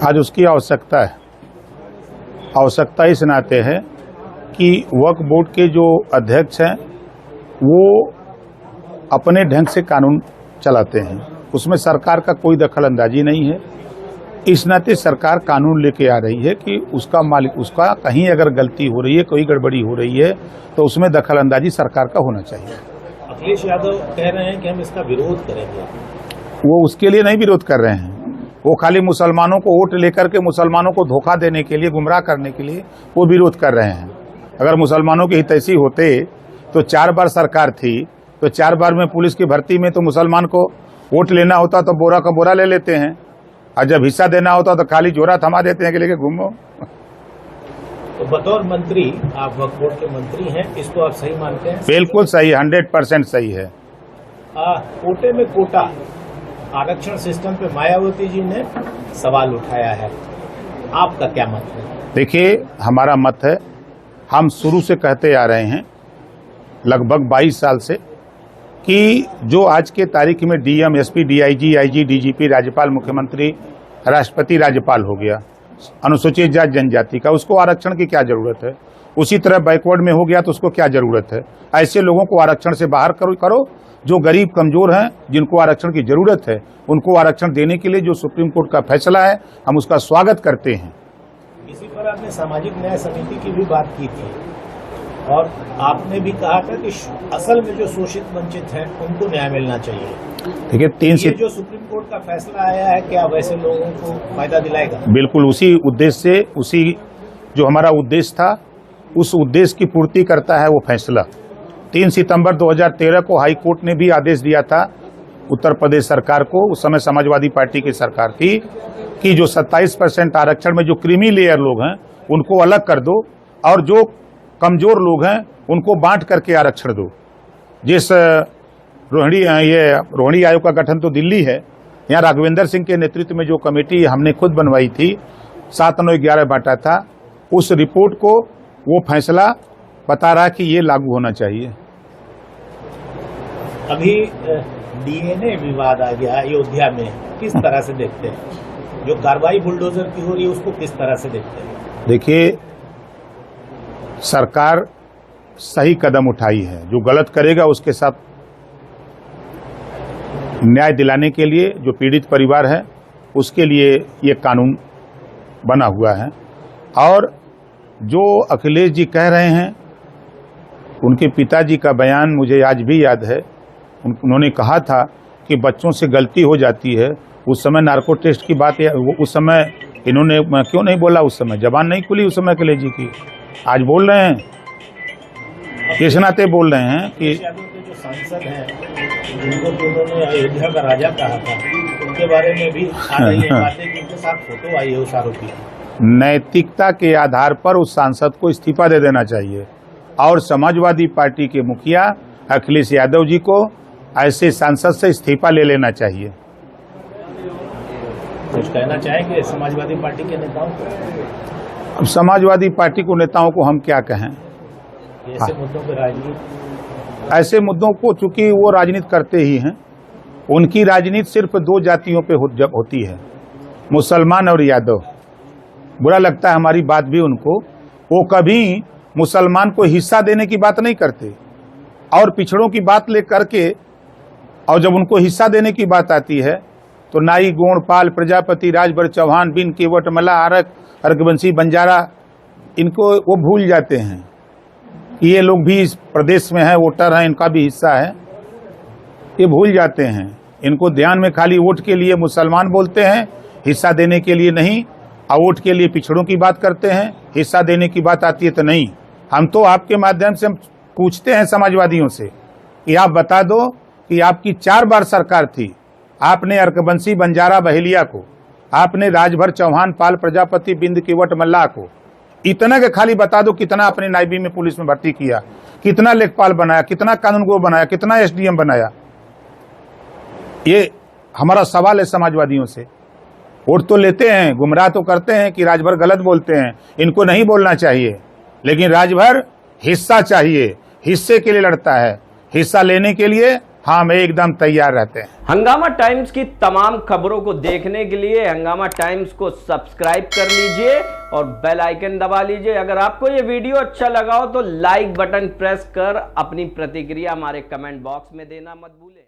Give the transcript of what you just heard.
आज उसकी आवश्यकता है। आवश्यकता इस नाते है कि वक्फ बोर्ड के जो अध्यक्ष हैं वो अपने ढंग से कानून चलाते हैं, उसमें सरकार का कोई दखल अंदाजी नहीं है। इस नाते सरकार कानून लेके आ रही है कि उसका मालिक, उसका कहीं अगर गलती हो रही है, कोई गड़बड़ी हो रही है तो उसमें दखल अंदाजी सरकार का होना चाहिए। अखिलेश यादव कह रहे हैं कि हम इसका विरोध करेंगे। वो उसके लिए नहीं विरोध कर रहे हैं, वो खाली मुसलमानों को वोट लेकर के मुसलमानों को धोखा देने के लिए, गुमराह करने के लिए वो विरोध कर रहे हैं। अगर मुसलमानों के हितैषी होते तो 4 बार सरकार थी, तो 4 बार में पुलिस की भर्ती में तो मुसलमान को वोट लेना होता तो बोरा का बोरा ले लेते हैं, और जब हिस्सा देना होता तो खाली जोरा थमा देते हैं कि लेके घूमो। तो बतौर मंत्री, आप वक्फ बोर्ड के मंत्री हैं, इसको आप सही मानते हैं? बिल्कुल सही, 100% सही है। कोटे में कोटा आरक्षण सिस्टम पे मायावती जी ने सवाल उठाया है, आपका क्या मत है? देखिए, हमारा मत है, हम शुरू से कहते आ रहे हैं लगभग 22 साल से कि जो आज के तारीख में DM, SP, DIG, IG, DGP, राज्यपाल, मुख्यमंत्री, राष्ट्रपति, राज्यपाल हो गया अनुसूचित जाति जनजाति का, उसको आरक्षण की क्या जरूरत है? उसी तरह बैकवर्ड में हो गया तो उसको क्या जरूरत है? ऐसे लोगों को आरक्षण से बाहर करो। जो गरीब कमजोर हैं, जिनको आरक्षण की जरूरत है, उनको आरक्षण देने के लिए जो सुप्रीम कोर्ट का फैसला है, हम उसका स्वागत करते हैं। इसी पर आपने सामाजिक न्याय समिति की भी बात की थी और आपने भी कहा था कि असल में जो शोषित वंचित हैं उनको न्याय मिलना चाहिए। देखिए, 3 से जो सुप्रीम कोर्ट का फैसला आया है, क्या वैसे लोगों को फायदा दिलाएगा? बिल्कुल उसी उद्देश्य से, उसी जो हमारा उद्देश्य था, उस उद्देश्य की पूर्ति करता है वो फैसला। 3 सितंबर 2013 को हाई कोर्ट ने भी आदेश दिया था उत्तर प्रदेश सरकार को, उस समय समाजवादी पार्टी की सरकार थी, कि जो 27% आरक्षण में जो क्रीमी लेयर लोग हैं उनको अलग कर दो और जो कमजोर लोग हैं उनको बांट करके आरक्षण दो। जिस रोहिणी आयोग का गठन तो दिल्ली है, यहाँ राघवेंद्र सिंह के नेतृत्व में जो कमेटी हमने खुद बनवाई थी, 7, 9, 11 बांटा था, उस रिपोर्ट को वो फैसला बता रहा कि ये लागू होना चाहिए। अभी डीएनए विवाद आ गया अयोध्या में, किस तरह से देखते हैं? जो कार्रवाई बुलडोजर की हो रही है उसको किस तरह से देखते हैं? देखिए, सरकार सही कदम उठाई है, जो गलत करेगा उसके साथ न्याय दिलाने के लिए जो पीड़ित परिवार है उसके लिए ये कानून बना हुआ है। और जो अखिलेश जी कह रहे हैं, उनके पिताजी का बयान मुझे आज भी याद है। उन्होंने कहा था कि बच्चों से गलती हो जाती है। उस समय नार्को टेस्ट की बात है, उस समय इन्होंने क्यों नहीं बोला? उस समय जबान नहीं खुली उस समय अखिलेश जी की। आज बोल रहे हैं, किस नाते बोल रहे हैं कि जो सांसद हैं जिनको उन्होंने अयोध्या का राजा कहा था, उनके बारे में भी आ रही है बातें कि उनके साथ फोटो आई है उस आरोपी। नैतिकता के आधार पर उस सांसद को इस्तीफा दे देना चाहिए और समाजवादी पार्टी के मुखिया अखिलेश यादव जी को ऐसे सांसद से इस्तीफा ले लेना चाहिए। कुछ कहना चाहेंगे समाजवादी पार्टी के नेताओं को? अब समाजवादी पार्टी को नेताओं को हम क्या कहें? ऐसे मुद्दों पर राजनीति, ऐसे मुद्दों को चूंकि वो राजनीति करते ही हैं, उनकी राजनीति सिर्फ 2 जातियों पे होती है, मुसलमान और यादव। बुरा लगता है हमारी बात भी उनको, वो कभी मुसलमान को हिस्सा देने की बात नहीं करते और पिछड़ों की बात ले करके, और जब उनको हिस्सा देने की बात आती है तो नाई, गोंड, पाल, प्रजापति, राजभर, चौहान, बिन, केवट, मला, आरक, रघुवंशी, बंजारा, इनको वो भूल जाते हैं कि ये लोग भी इस प्रदेश में हैं, वोटर हैं, इनका भी हिस्सा है। ये भूल जाते हैं। इनको ध्यान में खाली वोट के लिए मुसलमान बोलते हैं, हिस्सा देने के लिए नहीं, और वोट के लिए पिछड़ों की बात करते हैं, हिस्सा देने की बात आती है तो नहीं। हम तो आपके माध्यम से हम पूछते हैं समाजवादियों से कि आप बता दो कि आपकी 4 बार सरकार थी, आपने अर्कबंशी, बंजारा, बहेलिया को, आपने राजभर, चौहान, पाल, प्रजापति, बिंद, केवट, मल्लाह को, इतना के खाली बता दो कितना आपने नायबी में पुलिस में भर्ती किया, कितना लेखपाल बनाया, कितना कानून गो बनाया, कितना एसडीएम बनाया। ये हमारा सवाल है समाजवादियों से। वोट तो लेते हैं, गुमराह तो करते हैं कि राजभर गलत बोलते हैं, इनको नहीं बोलना चाहिए, लेकिन राजभर हिस्सा चाहिए, हिस्से के लिए लड़ता है। हिस्सा लेने के लिए हाँ, हम एकदम तैयार रहते हैं। हंगामा टाइम्स की तमाम खबरों को देखने के लिए हंगामा टाइम्स को सब्सक्राइब कर लीजिए और बेल आइकन दबा लीजिए। अगर आपको ये वीडियो अच्छा लगा हो तो लाइक बटन प्रेस कर अपनी प्रतिक्रिया हमारे कमेंट बॉक्स में देना मत भूलें।